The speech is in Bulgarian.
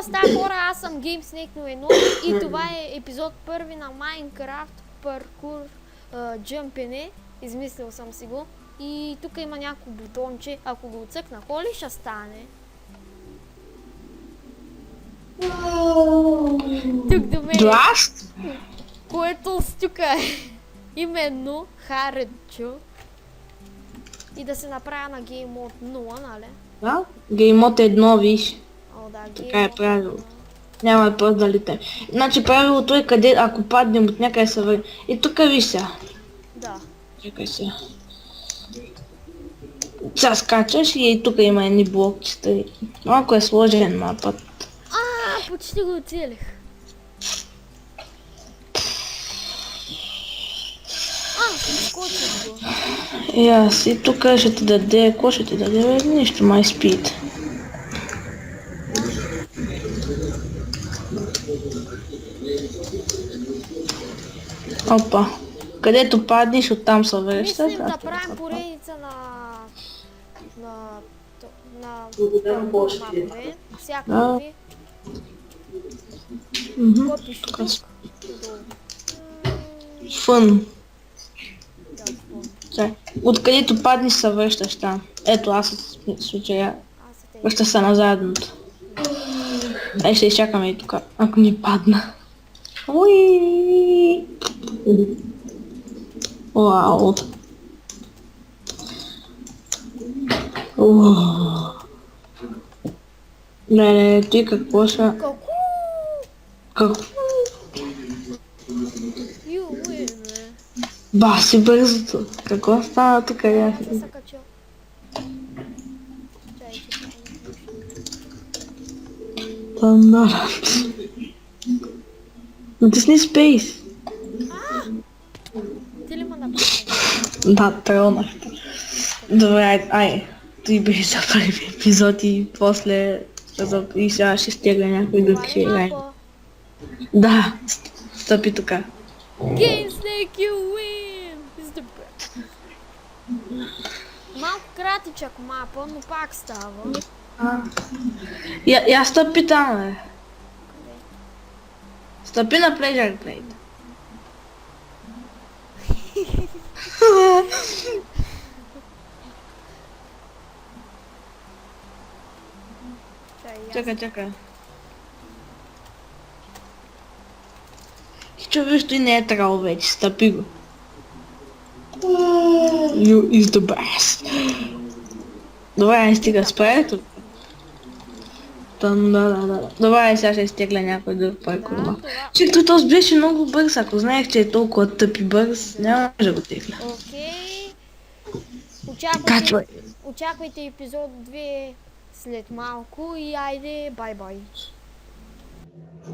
става, хора? Аз съм GameSnake01 и това е епизод първи на Minecraft паркур джъмпене. Измислил съм си го. И тук има някакво бутонче. Ако го отцъкна, какво ли ще стане? Тук до мен. Драшт? Което стюка е. Именно Хареджо. И да се направя на Game Mode 0, нали? Да? Геймот е 1, виж. О, да, Така е правило. Няма просто да летем. Значи правилото е къде, ако паднем от някъде се върне. И тук виж сега. Да. Чакай сега. Сега скачаш и тук има едни блокчета. Малко е сложен напът. Почти го оцелих. Скочих го. И аз и тук ще ти даде, какво ще ти даде? Бе, нищо, май спит. Опа. Където паднеш, оттам се връща. Мислим да правим поредица на мапове. Всякакви. Какво пише тук? Фън. Откъдето паднеш се връщаш там. Ето аз в случая връща се на задното. Ай ще изчакаме и тук, ако ни падна. Уи! Вау! Не, ти какво ще... Какво? Баси бързото. Какво стана тук? Се качил. Тандара. Натисни спейс. Ти ли ма направи? Да, тронах. Добре, ай. Ти беше за първи епизод и после и сега ще стига някой друг ще играе. Да, стъпи тук. GameSnake, you win! Is the best. Малко кратичък мапа, но пак става. Я стъпи там, бе. Стъпи на Pleasure Plate. Чакай. Човешто и не е трябвало вече, стъпи го. You is the best. Добре, стига спре тук. Добре, сега ще изтегля някой друг паркур. Чекай, този беше много бърз, ако знаех, че е толкова тъп и бърз, няма да го тегля. Окей. Очаквайте епизод 2 след малко и айде, бай-бай.